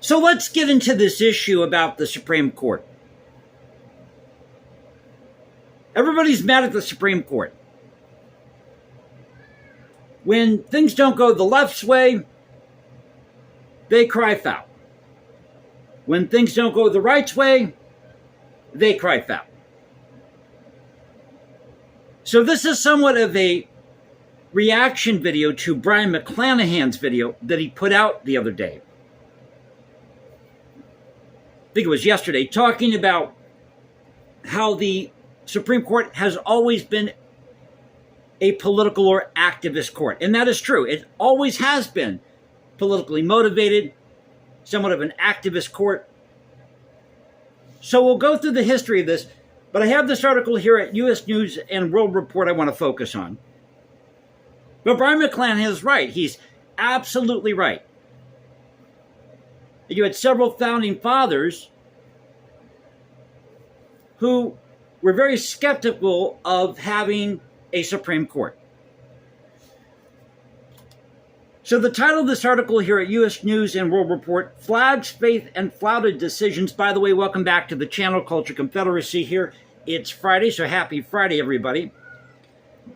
So let's get into this issue about the Supreme Court. Everybody's mad at the Supreme Court. When things don't go the left's way, they cry foul. When things don't go the right's way, they cry foul. So this is somewhat of a reaction video to Brian McClanahan's video that he put out the other day. I think it was yesterday, talking about how the Supreme Court has always been a political or activist court. And that is true. It always has been politically motivated, somewhat of an activist court. So we'll go through the history of this, but I have this article here at U.S. News and World Report I want to focus on. But Brian McClanahan is right. He's absolutely right. You had several founding fathers who were very skeptical of having a Supreme Court. So the title of this article here at U.S. News and World Report, Flags, Faith, and Flouted Decisions. By the way, welcome back to the channel, Culture Confederacy here. It's Friday, so happy Friday, everybody.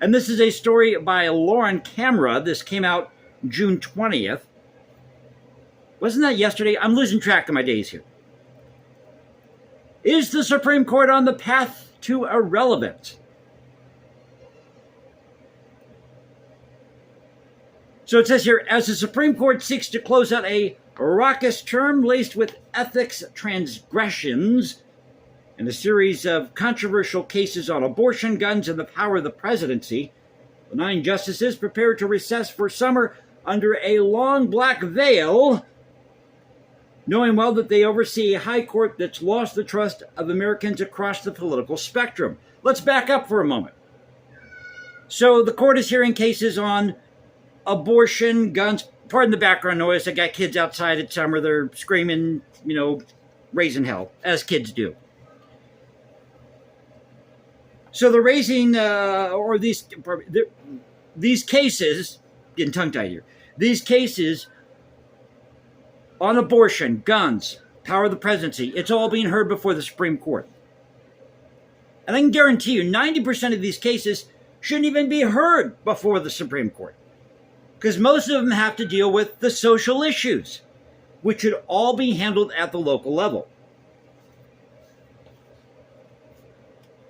And this is a story by Lauren Camera. This came out June 20th. Wasn't that yesterday? I'm losing track of my days here. Is the Supreme Court on the path to irrelevance? So it says here, as the Supreme Court seeks to close out a raucous term laced with ethics transgressions and a series of controversial cases on abortion, guns, and the power of the presidency, the 9 justices prepare to recess for summer under a long black veil, knowing well that they oversee a high court that's lost the trust of Americans across the political spectrum. Let's back up for a moment. So the court is hearing cases on abortion, guns. Pardon the background noise. I got kids outside at summer. They're screaming, raising hell, as kids do. So they're raising, these cases, getting tongue-tied here, these cases on abortion, guns, power of the presidency, it's all being heard before the Supreme Court. And I can guarantee you 90% of these cases shouldn't even be heard before the Supreme Court, because most of them have to deal with the social issues, which should all be handled at the local level.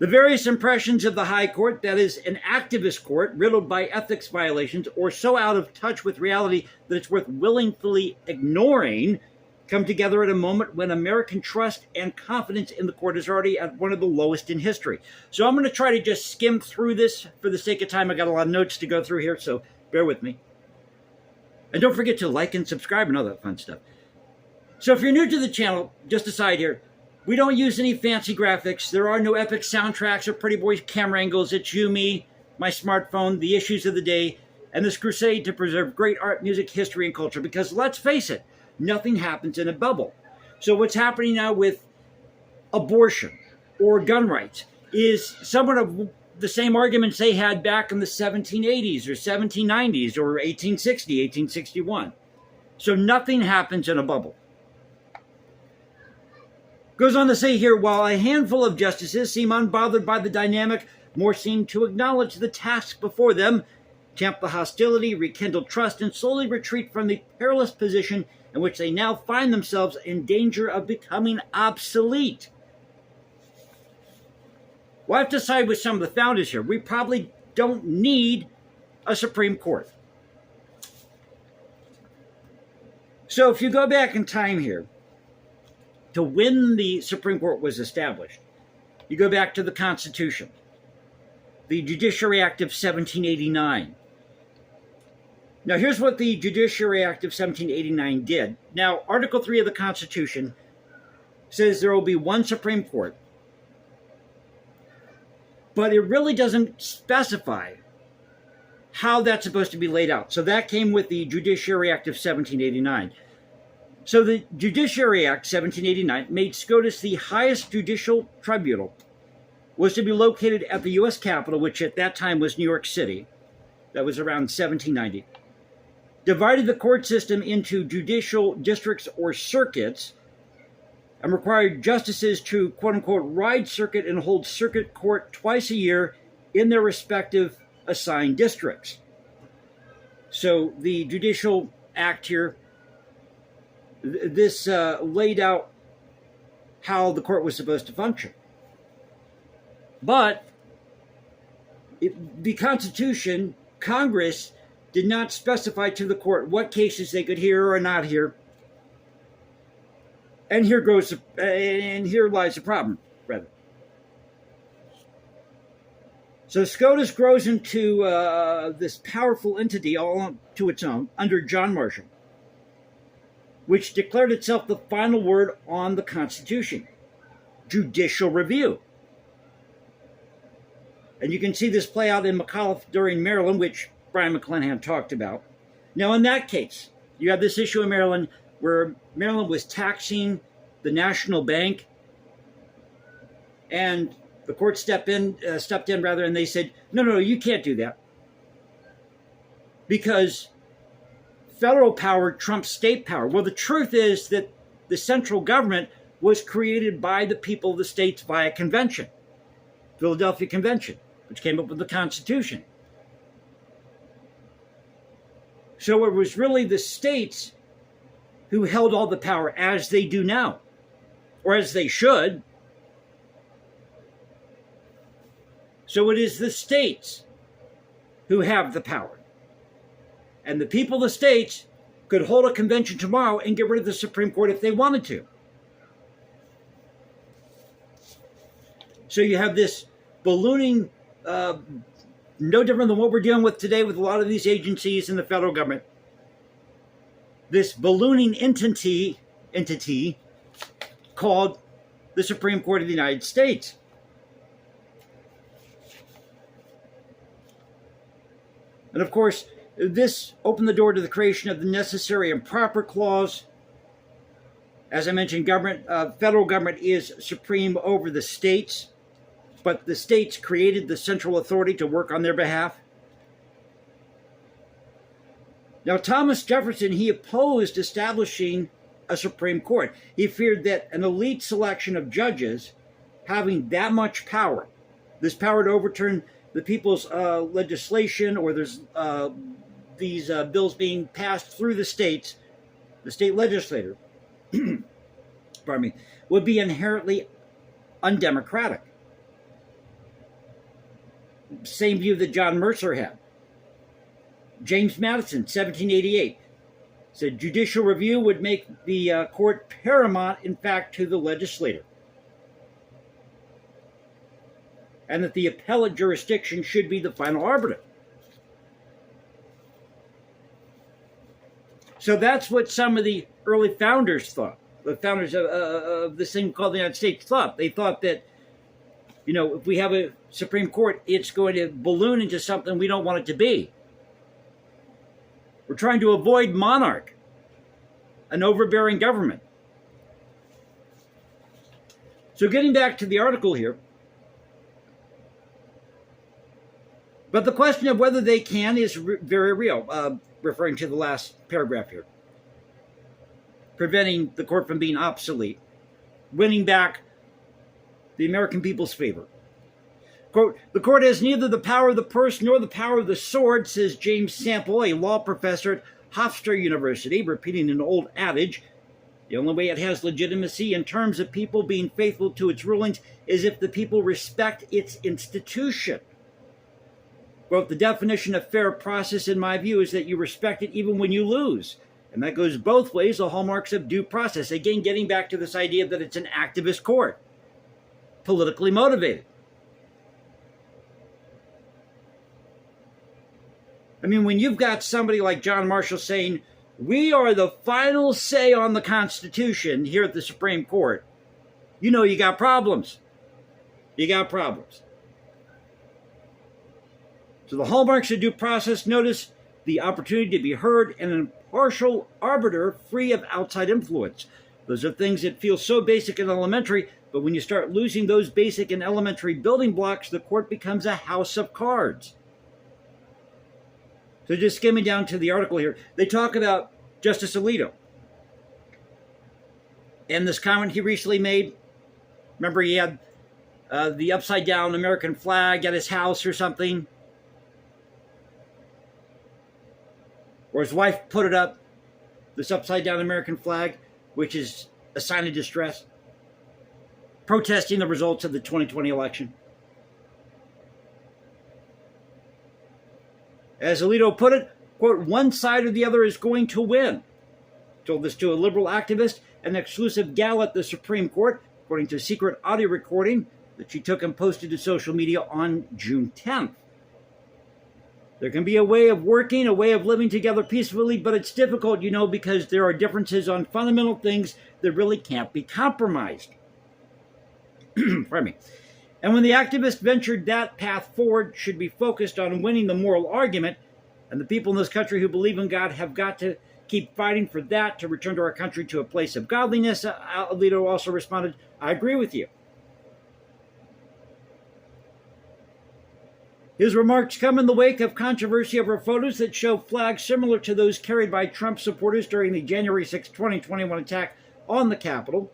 The various impressions of the High Court, that is, an activist court riddled by ethics violations or so out of touch with reality that it's worth willingly ignoring, come together at a moment when American trust and confidence in the court is already at one of the lowest in history. So I'm going to try to just skim through this for the sake of time. I got a lot of notes to go through here, so bear with me. And don't forget to like and subscribe and all that fun stuff. So if you're new to the channel, just aside here, we don't use any fancy graphics. There are no epic soundtracks or pretty boy camera angles. It's you, me, my smartphone, the issues of the day, and this crusade to preserve great art, music, history, and culture. Because let's face it, nothing happens in a bubble. So what's happening now with abortion or gun rights is somewhat of the same arguments they had back in the 1780s or 1790s or 1860, 1861. So nothing happens in a bubble. Goes on to say here, while a handful of justices seem unbothered by the dynamic, more seem to acknowledge the task before them, tamp the hostility, rekindle trust, and slowly retreat from the perilous position in which they now find themselves in danger of becoming obsolete. Well, I have to side with some of the founders here. We probably don't need a Supreme Court. So if you go back in time here, to when the Supreme Court was established, you go back to the Constitution, the Judiciary Act of 1789. Now, here's what the Judiciary Act of 1789 did. Now, Article 3 of the Constitution says there will be one Supreme Court, but it really doesn't specify how that's supposed to be laid out. So that came with the Judiciary Act of 1789. So the Judiciary Act 1789 made SCOTUS the highest judicial tribunal, was to be located at the U.S. Capitol, which at that time was New York City. That was around 1790. divided the court system into judicial districts or circuits, and required justices to, quote-unquote, ride circuit and hold circuit court twice a year in their respective assigned districts. So the Judicial Act here, this laid out how the court was supposed to function. But the Constitution, Congress, did not specify to the court what cases they could hear or not hear. And here lies the problem, rather. So SCOTUS grows into this powerful entity all to its own under John Marshall, which declared itself the final word on the Constitution, judicial review. And you can see this play out in McAuliffe during Maryland, which Brian McClanahan talked about. Now, in that case, you have this issue in Maryland where Maryland was taxing the National Bank, and the court stepped in, and they said, no, you can't do that, because federal power trumps state power. Well, the truth is that the central government was created by the people of the states via convention, Philadelphia Convention, which came up with the Constitution. So it was really the states who held all the power, as they do now, or as they should. So it is the states who have the power. And the people of the states could hold a convention tomorrow and get rid of the Supreme Court if they wanted to. So you have this ballooning, no different than what we're dealing with today with a lot of these agencies in the federal government. This ballooning entity called the Supreme Court of the United States. And of course, this opened the door to the creation of the Necessary and Proper Clause. As I mentioned, federal government is supreme over the states, but the states created the central authority to work on their behalf. Now, Thomas Jefferson, he opposed establishing a Supreme Court. He feared that an elite selection of judges having that much power, this power to overturn the people's legislation, or there's these bills being passed through the states, the state legislature, pardon me, would be inherently undemocratic. Same view that John Mercer had. James Madison, 1788, said judicial review would make the court paramount, in fact, to the legislator, and that the appellate jurisdiction should be the final arbiter. So that's what some of the early founders thought. The founders of this thing called the United States thought. They thought that, if we have a Supreme Court, it's going to balloon into something we don't want it to be. We're trying to avoid monarch, an overbearing government. So getting back to the article here, but the question of whether they can is very real, referring to the last paragraph here. Preventing the court from being obsolete, winning back the American people's favor. Quote, the court has neither the power of the purse nor the power of the sword, says James Sample, a law professor at Hofstra University, repeating an old adage. The only way it has legitimacy in terms of people being faithful to its rulings is if the people respect its institution. Quote, the definition of fair process, in my view, is that you respect it even when you lose. And that goes both ways, the hallmarks of due process. Again, getting back to this idea that it's an activist court, politically motivated. I mean, when you've got somebody like John Marshall saying, we are the final say on the Constitution here at the Supreme Court, you got problems. You got problems. So the hallmarks of due process, notice the opportunity to be heard and an impartial arbiter free of outside influence. Those are things that feel so basic and elementary, but when you start losing those basic and elementary building blocks, the court becomes a house of cards. So just skimming down to the article here, they talk about Justice Alito and this comment he recently made. Remember, he had the upside-down American flag at his house or something. Or his wife put it up, this upside-down American flag, which is a sign of distress, protesting the results of the 2020 election. As Alito put it, quote, one side or the other is going to win. Told this to a liberal activist, an exclusive gala at the Supreme Court, according to a secret audio recording that she took and posted to social media on June 10th. There can be a way of working, a way of living together peacefully, but it's difficult, because there are differences on fundamental things that really can't be compromised. Pardon me. And when the activist ventured that path forward should be focused on winning the moral argument, and the people in this country who believe in God have got to keep fighting for that to return to our country to a place of godliness, Alito also responded, I agree with you. His remarks come in the wake of controversy over photos that show flags similar to those carried by Trump supporters during the January 6, 2021 attack on the Capitol,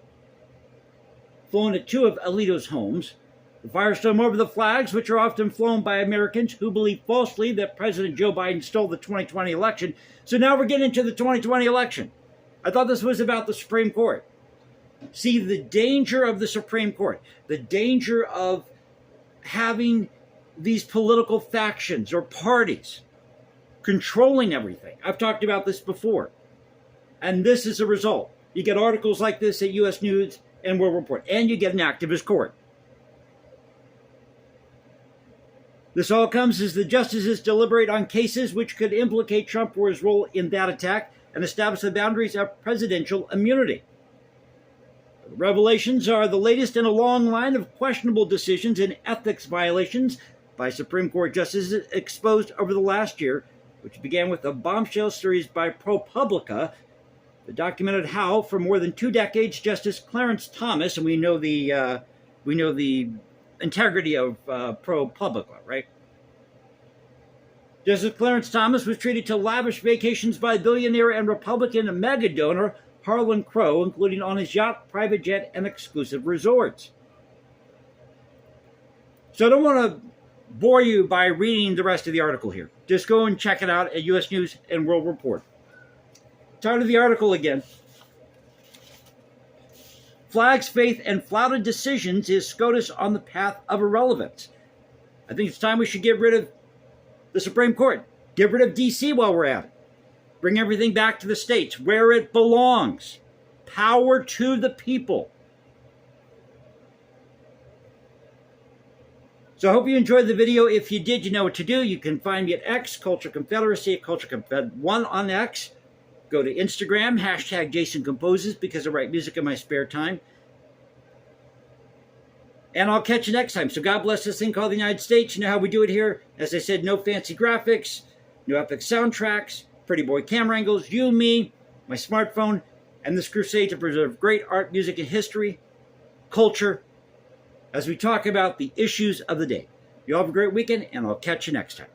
flown at two of Alito's homes. The firestorm over the flags, which are often flown by Americans who believe falsely that President Joe Biden stole the 2020 election. So now we're getting into the 2020 election. I thought this was about the Supreme Court. See, the danger of the Supreme Court, the danger of having these political factions or parties controlling everything. I've talked about this before. And this is a result. You get articles like this at U.S. News and World Report, and you get an activist court. This all comes as the justices deliberate on cases which could implicate Trump for his role in that attack and establish the boundaries of presidential immunity. The revelations are the latest in a long line of questionable decisions and ethics violations by Supreme Court justices exposed over the last year, which began with a bombshell series by ProPublica that documented how, for more than 2 decades, Justice Clarence Thomas, and we know the integrity of ProPublica, right? Justice Clarence Thomas was treated to lavish vacations by billionaire and Republican mega donor Harlan Crow, including on his yacht, private jet, and exclusive resorts. So I don't want to bore you by reading the rest of the article here. Just go and check it out at U.S. News and World Report. Title of the article again. Flags, faith, and flouted decisions is SCOTUS on the path of irrelevance. I think it's time we should get rid of the Supreme Court. Get rid of D.C. while we're at it. Bring everything back to the states where it belongs. Power to the people. So I hope you enjoyed the video. If you did, you know what to do. You can find me at X, Culture Confederacy, at Culture Confed1 on X. Go to Instagram, hashtag Jason Composes, because I write music in my spare time. And I'll catch you next time. So God bless this thing called the United States. You know how we do it here. As I said, no fancy graphics, no epic soundtracks, pretty boy camera angles, you, me, my smartphone, and this crusade to preserve great art, music, and history, culture, as we talk about the issues of the day. You all have a great weekend, and I'll catch you next time.